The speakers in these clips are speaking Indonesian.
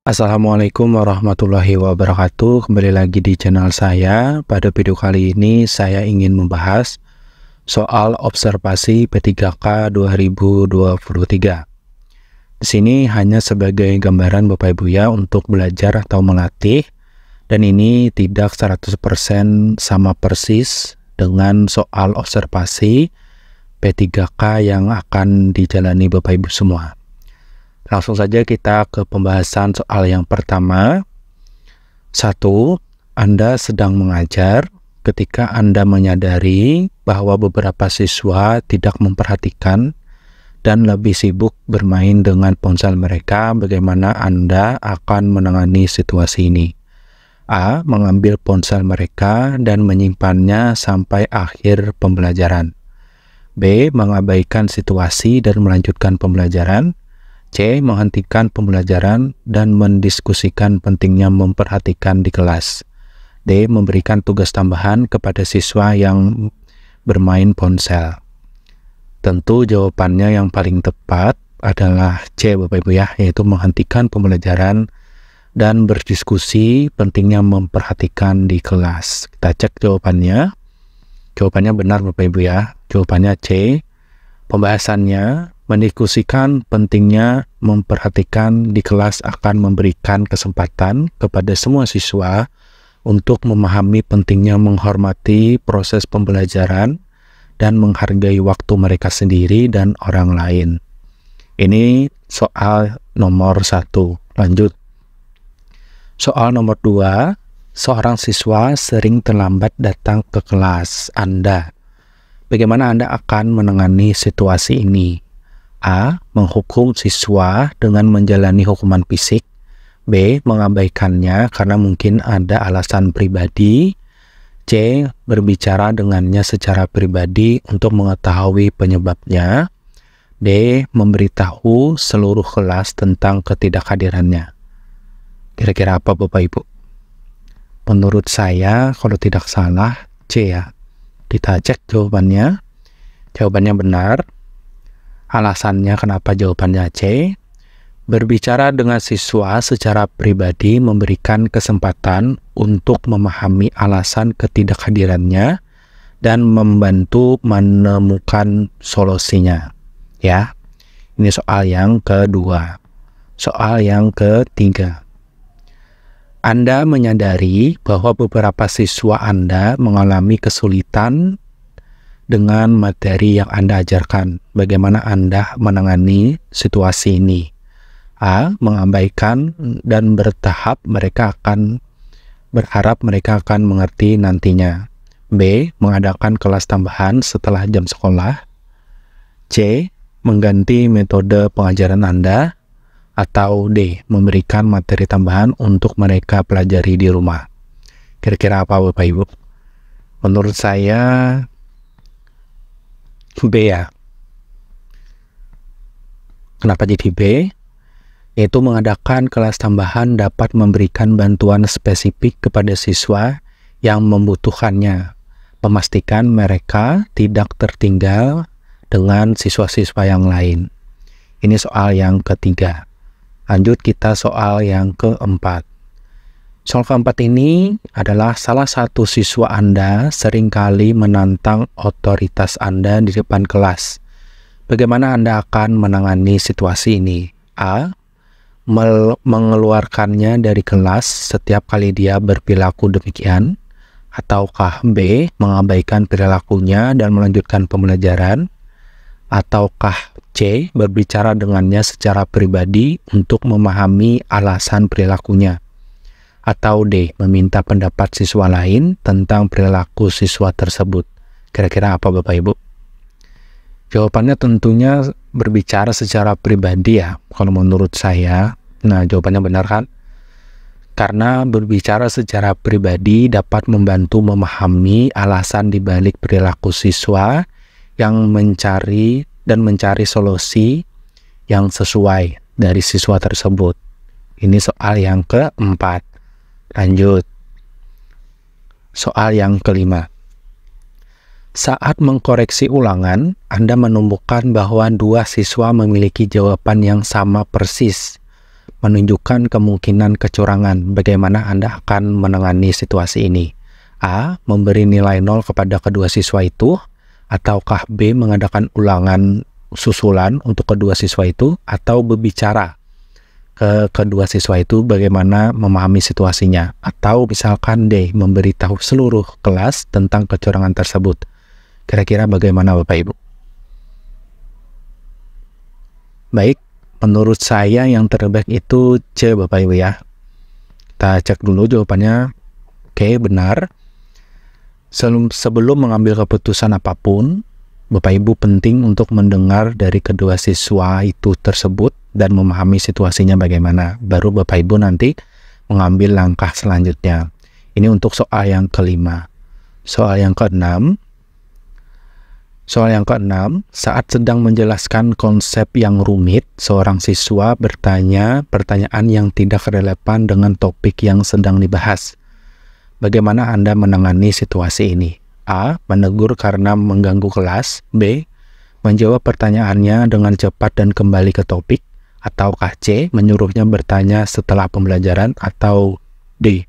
Assalamualaikum warahmatullahi wabarakatuh. Kembali lagi di channel saya. Pada video kali ini saya ingin membahas soal observasi P3K 2023. Di sini hanya sebagai gambaran Bapak Ibu ya untuk belajar atau melatih, dan ini tidak 100% sama persis dengan soal observasi P3K yang akan dijalani Bapak Ibu semua. Langsung saja kita ke pembahasan soal yang pertama. 1. Anda sedang mengajar ketika Anda menyadari bahwa beberapa siswa tidak memperhatikan dan lebih sibuk bermain dengan ponsel mereka. Bagaimana Anda akan menangani situasi ini? A. Mengambil ponsel mereka dan menyimpannya sampai akhir pembelajaran. B. Mengabaikan situasi dan melanjutkan pembelajaran. C. Menghentikan pembelajaran dan mendiskusikan pentingnya memperhatikan di kelas. D. Memberikan tugas tambahan kepada siswa yang bermain ponsel. Tentu jawabannya yang paling tepat adalah C, Bapak Ibu ya, yaitu menghentikan pembelajaran dan berdiskusi pentingnya memperhatikan di kelas. Kita cek jawabannya. Jawabannya benar Bapak Ibu ya. Jawabannya C. Pembahasannya, mendiskusikan pentingnya memperhatikan di kelas akan memberikan kesempatan kepada semua siswa untuk memahami pentingnya menghormati proses pembelajaran dan menghargai waktu mereka sendiri dan orang lain. Ini soal nomor 1. Lanjut. Soal nomor 2. Seorang siswa sering terlambat datang ke kelas Anda. Bagaimana Anda akan menangani situasi ini? A. Menghukum siswa dengan menjalani hukuman fisik. B. Mengabaikannya karena mungkin ada alasan pribadi. C. Berbicara dengannya secara pribadi untuk mengetahui penyebabnya. D. Memberitahu seluruh kelas tentang ketidakhadirannya. Kira-kira apa Bapak Ibu? Menurut saya kalau tidak salah C ya. Kita cek jawabannya. Jawabannya benar. Alasannya kenapa jawabannya C? Berbicara dengan siswa secara pribadi memberikan kesempatan untuk memahami alasan ketidakhadirannya dan membantu menemukan solusinya. Ya, ini soal yang kedua. Soal yang ketiga. Anda menyadari bahwa beberapa siswa Anda mengalami kesulitan dengan materi yang Anda ajarkan. Bagaimana Anda menangani situasi ini? A. Mengabaikan dan bertahap berharap mereka akan mengerti nantinya. B. Mengadakan kelas tambahan setelah jam sekolah. C. Mengganti metode pengajaran Anda. Atau D. Memberikan materi tambahan untuk mereka pelajari di rumah. Kira-kira apa Bapak Ibu? Menurut saya B ya. Kenapa jadi B? Yaitu mengadakan kelas tambahan dapat memberikan bantuan spesifik kepada siswa yang membutuhkannya. Memastikan mereka tidak tertinggal dengan siswa-siswa yang lain. Ini soal yang ketiga. Lanjut kita soal yang keempat. Soal keempat ini adalah salah satu siswa Anda seringkali menantang otoritas Anda di depan kelas. Bagaimana Anda akan menangani situasi ini? A. Mengeluarkannya dari kelas setiap kali dia berperilaku demikian. Ataukah B. Mengabaikan perilakunya dan melanjutkan pembelajaran. Ataukah C. Berbicara dengannya secara pribadi untuk memahami alasan perilakunya. Atau D. Meminta pendapat siswa lain tentang perilaku siswa tersebut. Kira-kira apa Bapak Ibu? Jawabannya tentunya berbicara secara pribadi ya, kalau menurut saya. Nah, jawabannya benar kan? Karena berbicara secara pribadi dapat membantu memahami alasan dibalik perilaku siswa yang mencari solusi yang sesuai dari siswa tersebut. Ini soal yang keempat. Lanjut. Soal yang kelima. Saat mengkoreksi ulangan, Anda menemukan bahwa dua siswa memiliki jawaban yang sama persis. menunjukkan kemungkinan kecurangan. Bagaimana Anda akan menangani situasi ini? A. Memberi nilai 0 kepada kedua siswa itu, ataukah B. Mengadakan ulangan susulan untuk kedua siswa itu, atau berbicara ke kedua siswa itu bagaimana memahami situasinya, atau misalkan D. Memberitahu seluruh kelas tentang kecurangan tersebut. Kira-kira bagaimana Bapak Ibu? Baik, menurut saya yang terbaik itu C Bapak Ibu ya. Kita cek dulu jawabannya. Oke, benar. Sebelum mengambil keputusan apapun, Bapak Ibu penting untuk mendengar dari kedua siswa itu tersebut dan memahami situasinya bagaimana. Baru Bapak Ibu nanti mengambil langkah selanjutnya. Ini untuk soal yang kelima. Soal yang keenam. Saat sedang menjelaskan konsep yang rumit, seorang siswa bertanya pertanyaan yang tidak relevan dengan topik yang sedang dibahas. Bagaimana Anda menangani situasi ini? A. Menegur karena mengganggu kelas. B. Menjawab pertanyaannya dengan cepat dan kembali ke topik. Ataukah C. Menyuruhnya bertanya setelah pembelajaran. Atau D.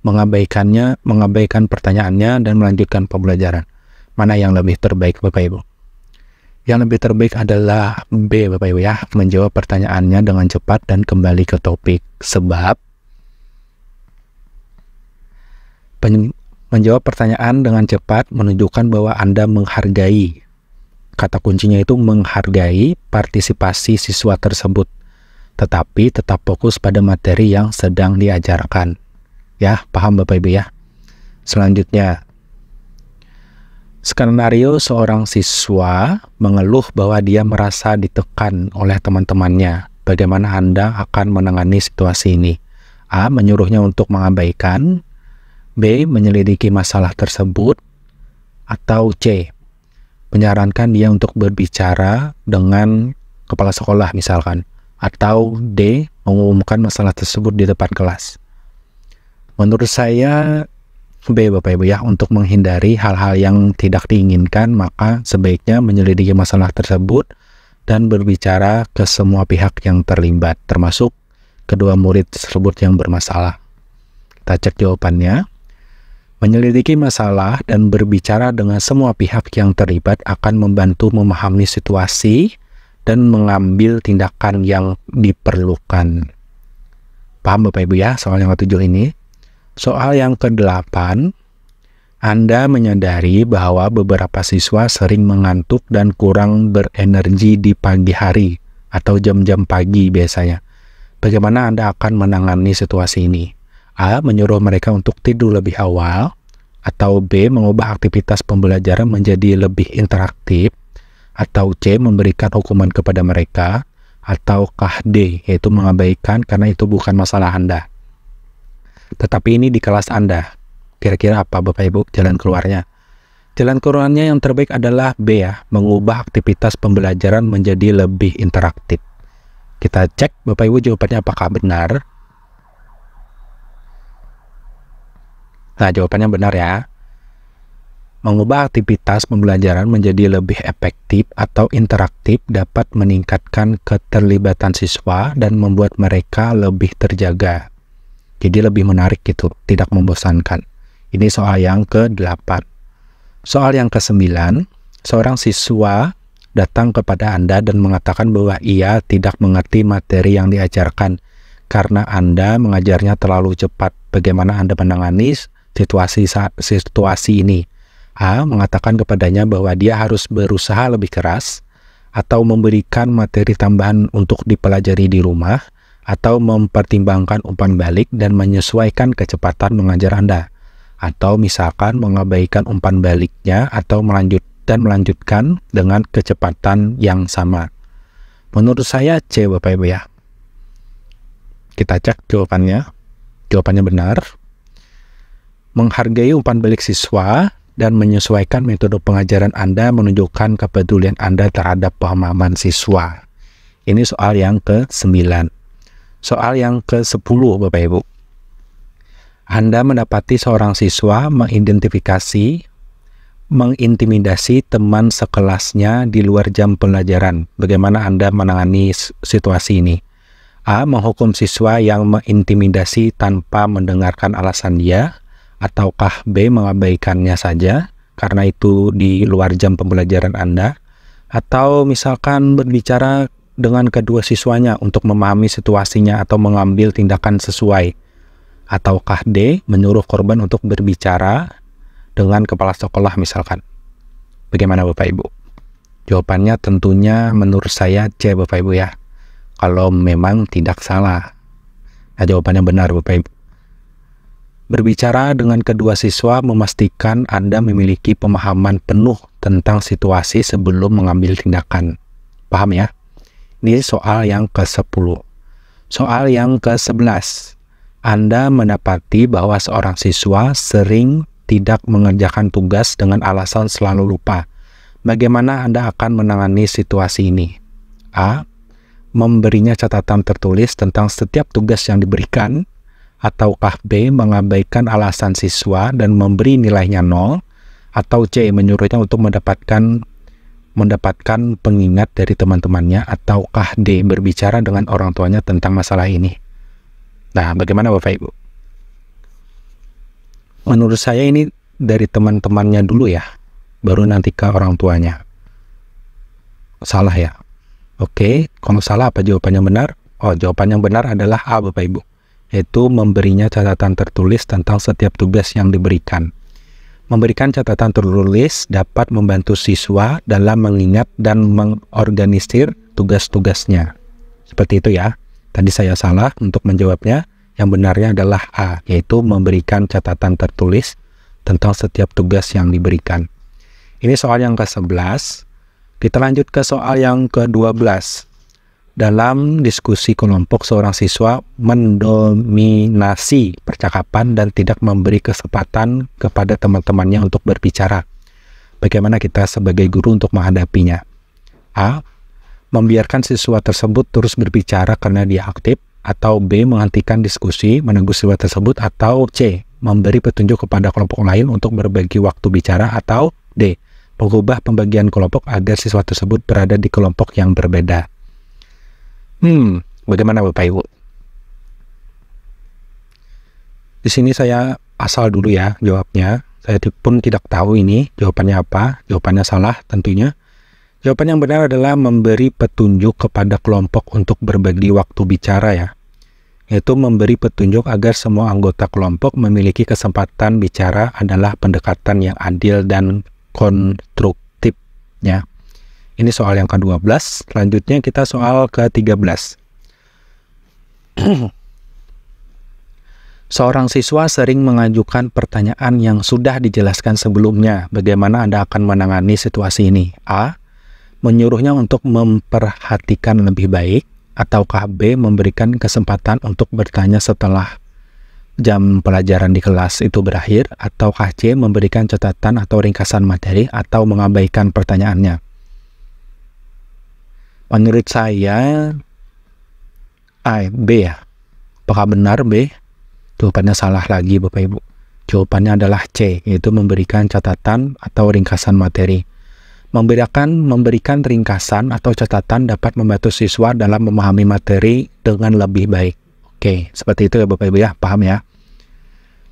Mengabaikan pertanyaannya dan melanjutkan pembelajaran. Mana yang lebih terbaik Bapak Ibu? Yang lebih terbaik adalah B Bapak Ibu ya. Menjawab pertanyaannya dengan cepat dan kembali ke topik. Sebab menjawab pertanyaan dengan cepat menunjukkan bahwa Anda menghargai. Kata kuncinya itu menghargai partisipasi siswa tersebut, tetapi tetap fokus pada materi yang sedang diajarkan. Ya, paham Bapak Ibu ya? Selanjutnya, skenario seorang siswa mengeluh bahwa dia merasa ditekan oleh teman-temannya. Bagaimana Anda akan menangani situasi ini? A. Menyuruhnya untuk mengabaikan. B. Menyelidiki masalah tersebut. Atau C. Menyarankan dia untuk berbicara dengan kepala sekolah misalkan. Atau D. Mengumumkan masalah tersebut di depan kelas. Menurut saya B Bapak Ibu ya, untuk menghindari hal-hal yang tidak diinginkan, maka sebaiknya menyelidiki masalah tersebut dan berbicara ke semua pihak yang terlibat, termasuk kedua murid tersebut yang bermasalah. Kita cek jawabannya. Menyelidiki masalah dan berbicara dengan semua pihak yang terlibat akan membantu memahami situasi dan mengambil tindakan yang diperlukan. Paham Bapak Ibu ya soal yang ke-7 ini? Soal yang ke-8, Anda menyadari bahwa beberapa siswa sering mengantuk dan kurang berenergi di pagi hari atau jam-jam pagi biasanya. Bagaimana Anda akan menangani situasi ini? A. Menyuruh mereka untuk tidur lebih awal. Atau B. Mengubah aktivitas pembelajaran menjadi lebih interaktif. Atau C. Memberikan hukuman kepada mereka. Ataukah D. Yaitu mengabaikan karena itu bukan masalah Anda. Tetapi ini di kelas Anda. Kira-kira apa Bapak Ibu jalan keluarnya? Jalan keluarnya yang terbaik adalah B ya. Mengubah aktivitas pembelajaran menjadi lebih interaktif. Kita cek Bapak Ibu jawabannya apakah benar. Nah, jawabannya benar ya. Mengubah aktivitas pembelajaran menjadi lebih efektif atau interaktif dapat meningkatkan keterlibatan siswa dan membuat mereka lebih terjaga. Jadi lebih menarik gitu, tidak membosankan. Ini soal yang ke-8. Soal yang ke-9, seorang siswa datang kepada Anda dan mengatakan bahwa ia tidak mengerti materi yang diajarkan karena Anda mengajarnya terlalu cepat. Bagaimana Anda menangani situasi ini? A. Mengatakan kepadanya bahwa dia harus berusaha lebih keras, atau memberikan materi tambahan untuk dipelajari di rumah, atau mempertimbangkan umpan balik dan menyesuaikan kecepatan mengajar Anda, atau misalkan mengabaikan umpan baliknya atau melanjutkan dengan kecepatan yang sama. Menurut saya C Bapak Ibu ya. Kita cek jawabannya. Jawabannya benar. Menghargai umpan balik siswa dan menyesuaikan metode pengajaran Anda menunjukkan kepedulian Anda terhadap pemahaman siswa. Ini soal yang ke-9. Soal yang ke-10 Bapak Ibu. Anda mendapati seorang siswa mengintimidasi teman sekelasnya di luar jam pelajaran. Bagaimana Anda menangani situasi ini? A. Menghukum siswa yang mengintimidasi tanpa mendengarkan alasan dia, ataukah B. Mengabaikannya saja karena itu di luar jam pembelajaran Anda, atau misalkan berbicara dengan kedua siswanya untuk memahami situasinya atau mengambil tindakan sesuai, ataukah D. Menyuruh korban untuk berbicara dengan kepala sekolah misalkan. Bagaimana Bapak Ibu? Jawabannya tentunya menurut saya C Bapak Ibu ya, kalau memang tidak salah. Nah, jawabannya benar Bapak Ibu. Berbicara dengan kedua siswa memastikan Anda memiliki pemahaman penuh tentang situasi sebelum mengambil tindakan. Paham ya? Ini soal yang ke-10. Soal yang ke-11. Anda mendapati bahwa seorang siswa sering tidak mengerjakan tugas dengan alasan selalu lupa. Bagaimana Anda akan menangani situasi ini? A. Memberinya catatan tertulis tentang setiap tugas yang diberikan, ataukah B. Mengabaikan alasan siswa dan memberi nilainya 0, atau C. Menyuruhnya untuk mendapatkan pengingat dari teman-temannya, ataukah D. Berbicara dengan orang tuanya tentang masalah ini. Nah, bagaimana Bapak Ibu? Menurut saya ini dari teman-temannya dulu ya, baru nanti ke orang tuanya. Salah ya? Oke, kalau salah apa jawabannya benar? Oh, jawabannya benar adalah A Bapak Ibu, yaitu memberinya catatan tertulis tentang setiap tugas yang diberikan. Memberikan catatan tertulis dapat membantu siswa dalam mengingat dan mengorganisir tugas-tugasnya. Seperti itu ya. Tadi saya salah untuk menjawabnya. Yang benarnya adalah A, yaitu memberikan catatan tertulis tentang setiap tugas yang diberikan. Ini soal yang ke-11. Kita lanjut ke soal yang ke-12. Dalam diskusi kelompok, seorang siswa mendominasi percakapan dan tidak memberi kesempatan kepada teman-temannya untuk berbicara. Bagaimana kita sebagai guru untuk menghadapinya? A. Membiarkan siswa tersebut terus berbicara karena dia aktif, atau B. Menghentikan diskusi, menegur siswa tersebut, atau C. Memberi petunjuk kepada kelompok lain untuk berbagi waktu bicara, atau D. Mengubah pembagian kelompok agar siswa tersebut berada di kelompok yang berbeda. Bagaimana Bapak Ibu? Di sini saya asal dulu ya jawabnya. Saya pun tidak tahu ini jawabannya apa. Jawabannya salah tentunya. Jawaban yang benar adalah memberi petunjuk kepada kelompok untuk berbagi waktu bicara ya. Yaitu memberi petunjuk agar semua anggota kelompok memiliki kesempatan bicara adalah pendekatan yang adil dan konstruktif ya. Ini soal yang ke-12. Selanjutnya kita soal ke-13. Seorang siswa sering mengajukan pertanyaan yang sudah dijelaskan sebelumnya. Bagaimana Anda akan menangani situasi ini? A. Menyuruhnya untuk memperhatikan lebih baik, ataukah B. Memberikan kesempatan untuk bertanya setelah jam pelajaran di kelas itu berakhir, ataukah C. Memberikan catatan atau ringkasan materi, atau mengabaikan pertanyaannya? Menurut saya B ya. Apakah benar B? Jawabannya salah lagi Bapak Ibu. Jawabannya adalah C, yaitu memberikan catatan atau ringkasan materi. Memberikan ringkasan atau catatan dapat membantu siswa dalam memahami materi dengan lebih baik. Oke, seperti itu ya Bapak Ibu ya, paham ya.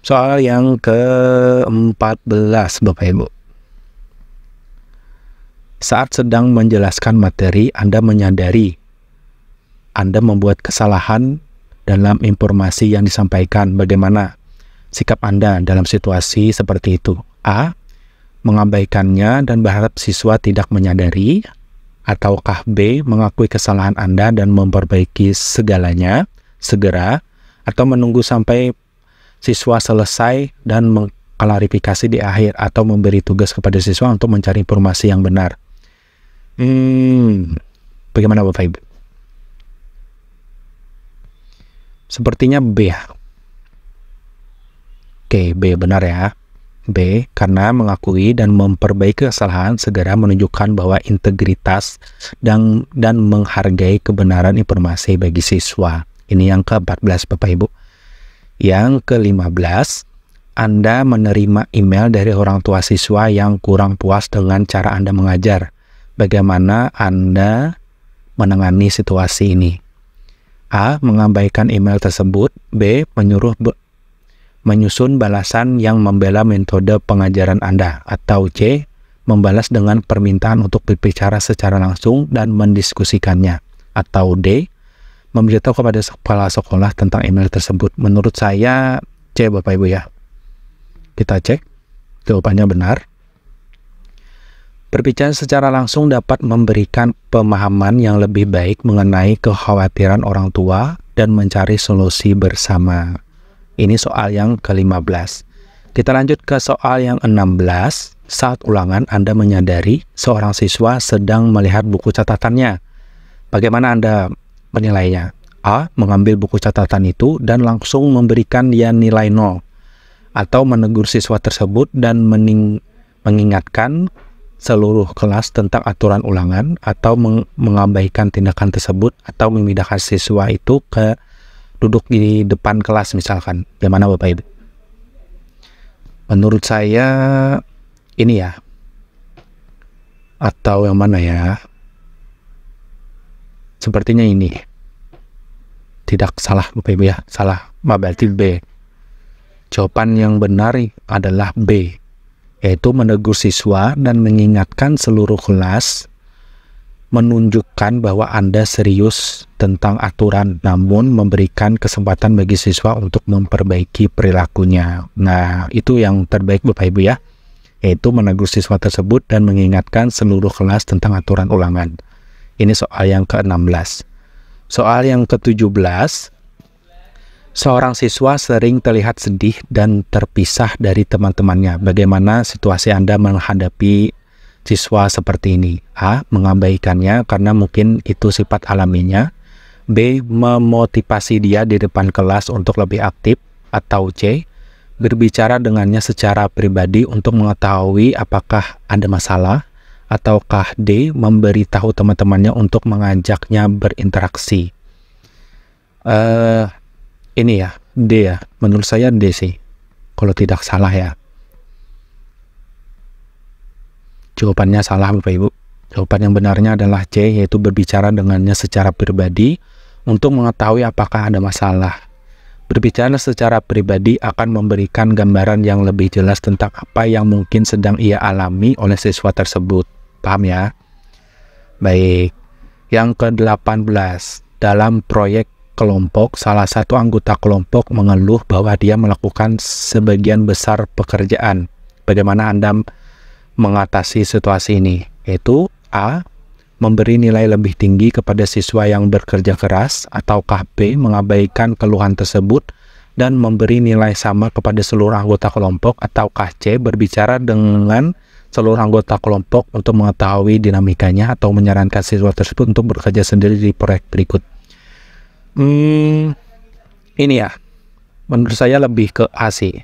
Soal yang ke-14 Bapak Ibu. Saat sedang menjelaskan materi, Anda menyadari Anda membuat kesalahan dalam informasi yang disampaikan. Bagaimana sikap Anda dalam situasi seperti itu? A. Mengabaikannya dan berharap siswa tidak menyadari, ataukah B. Mengakui kesalahan Anda dan memperbaiki segalanya segera, atau menunggu sampai siswa selesai dan mengklarifikasi di akhir, atau memberi tugas kepada siswa untuk mencari informasi yang benar? Bagaimana Bapak Ibu? Sepertinya B ya. Oke, B benar ya. B, karena mengakui dan memperbaiki kesalahan segera menunjukkan bahwa integritas dan menghargai kebenaran informasi bagi siswa. Ini yang ke-14 Bapak Ibu. Yang ke-15, Anda menerima email dari orang tua siswa yang kurang puas dengan cara Anda mengajar. Bagaimana Anda menangani situasi ini? A. Mengabaikan email tersebut. B. Menyusun balasan yang membela metode pengajaran Anda. Atau C. Membalas dengan permintaan untuk berbicara secara langsung dan mendiskusikannya. Atau D. Memberitahu kepada kepala sekolah tentang email tersebut. Menurut saya C, Bapak Ibu ya. Kita cek. Jawabannya benar. Berbicara secara langsung dapat memberikan pemahaman yang lebih baik mengenai kekhawatiran orang tua dan mencari solusi bersama. Ini soal yang ke-15. Kita lanjut ke soal yang 16. Saat ulangan Anda menyadari seorang siswa sedang melihat buku catatannya. Bagaimana Anda menilainya? A. Mengambil buku catatan itu dan langsung memberikan dia nilai 0. Atau menegur siswa tersebut dan mengingatkan seluruh kelas tentang aturan ulangan, atau mengabaikan tindakan tersebut, atau memindahkan siswa itu ke duduk di depan kelas misalkan. Gimana Bapak Ibu? Menurut saya ini ya, atau yang mana ya? Sepertinya ini. Tidak salah Bapak Ibu ya, salah. Berarti B. Jawaban yang benar adalah B, yaitu menegur siswa dan mengingatkan seluruh kelas, menunjukkan bahwa Anda serius tentang aturan, namun memberikan kesempatan bagi siswa untuk memperbaiki perilakunya. Nah, itu yang terbaik Bapak Ibu ya, yaitu menegur siswa tersebut dan mengingatkan seluruh kelas tentang aturan ulangan. Ini soal yang ke-16. Soal yang ke-17. Seorang siswa sering terlihat sedih dan terpisah dari teman-temannya. Bagaimana situasi Anda menghadapi siswa seperti ini? A. Mengabaikannya karena mungkin itu sifat alaminya. B. Memotivasi dia di depan kelas untuk lebih aktif. Atau C. Berbicara dengannya secara pribadi untuk mengetahui apakah ada masalah. Ataukah D. Memberitahu teman-temannya untuk mengajaknya berinteraksi. Ini ya, D ya. Menurut saya D sih, kalau tidak salah ya. Jawabannya salah Bapak Ibu. Jawaban yang benarnya adalah C, yaitu berbicara dengannya secara pribadi untuk mengetahui apakah ada masalah. Berbicara secara pribadi akan memberikan gambaran yang lebih jelas tentang apa yang mungkin sedang ia alami oleh siswa tersebut. Paham ya? Baik. Yang ke-18. Dalam proyek kelompok, salah satu anggota kelompok mengeluh bahwa dia melakukan sebagian besar pekerjaan. Bagaimana Anda mengatasi situasi ini? Yaitu A. Memberi nilai lebih tinggi kepada siswa yang bekerja keras, ataukah B. Mengabaikan keluhan tersebut dan memberi nilai sama kepada seluruh anggota kelompok, ataukah C. Berbicara dengan seluruh anggota kelompok untuk mengetahui dinamikanya atau menyarankan siswa tersebut untuk bekerja sendiri di proyek berikut. Ini ya, menurut saya lebih ke A sih.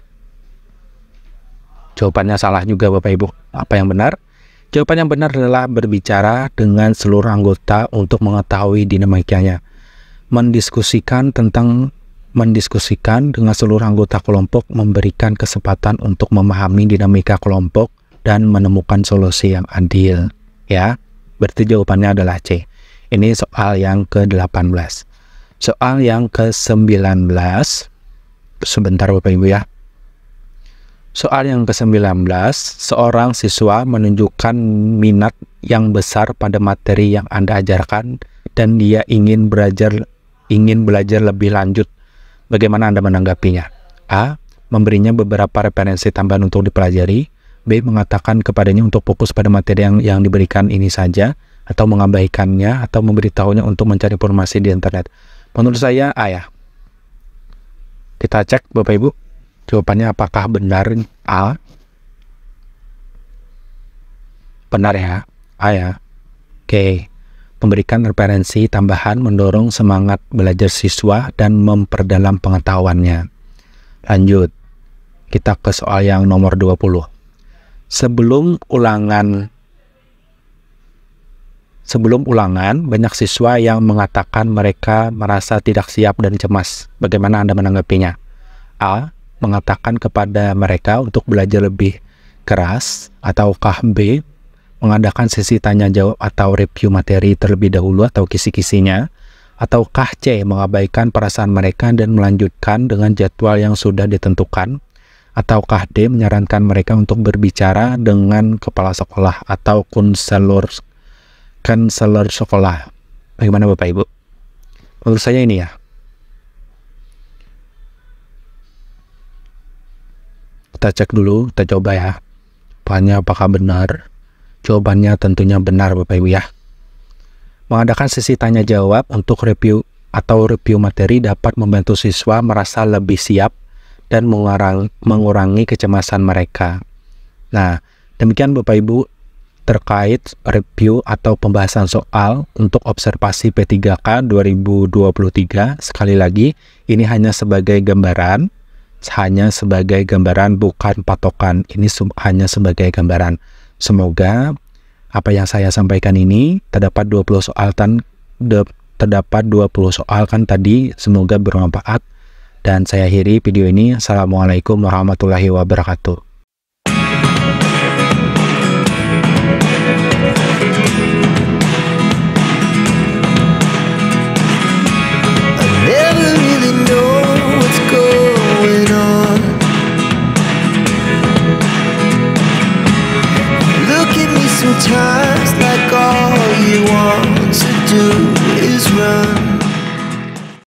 Jawabannya salah juga Bapak Ibu. Apa yang benar? Jawaban yang benar adalah berbicara dengan seluruh anggota untuk mengetahui dinamikanya. Mendiskusikan dengan seluruh anggota kelompok, memberikan kesempatan untuk memahami dinamika kelompok dan menemukan solusi yang adil. Ya, berarti jawabannya adalah C. Ini soal yang ke-18. Soal yang ke-19, sebentar Bapak Ibu ya. Soal yang ke-19, seorang siswa menunjukkan minat yang besar pada materi yang Anda ajarkan dan dia ingin belajar lebih lanjut. Bagaimana Anda menanggapinya? A. Memberinya beberapa referensi tambahan untuk dipelajari. B. Mengatakan kepadanya untuk fokus pada materi yang diberikan ini saja, atau mengabaikannya, atau memberitahunya untuk mencari informasi di internet. Menurut saya A ya. Kita cek Bapak Ibu. Jawabannya apakah benar A? Benar ya. A ya. Oke. Memberikan referensi tambahan mendorong semangat belajar siswa dan memperdalam pengetahuannya. Lanjut. Kita ke soal yang nomor 20. Sebelum ulangan, banyak siswa yang mengatakan mereka merasa tidak siap dan cemas. Bagaimana Anda menanggapinya? A. Mengatakan kepada mereka untuk belajar lebih keras, ataukah B. Mengadakan sesi tanya jawab atau review materi terlebih dahulu atau kisi-kisinya, Ataukah C. mengabaikan perasaan mereka dan melanjutkan dengan jadwal yang sudah ditentukan? Ataukah D. menyarankan mereka untuk berbicara dengan kepala sekolah atau konselor sekolah? Bagaimana Bapak Ibu? Menurut saya ini ya. Kita cek dulu, kita coba ya. Jawabannya apakah benar? Jawabannya tentunya benar Bapak Ibu ya. Mengadakan sesi tanya jawab untuk review materi dapat membantu siswa merasa lebih siap dan mengurangi kecemasan mereka. Nah, demikian Bapak Ibu terkait review atau pembahasan soal untuk observasi P3K 2023. Sekali lagi, ini hanya sebagai gambaran, bukan patokan. Ini hanya sebagai gambaran. Semoga apa yang saya sampaikan ini terdapat 20 soal kan tadi, semoga bermanfaat. Dan saya akhiri video ini. Assalamualaikum warahmatullahi wabarakatuh. Time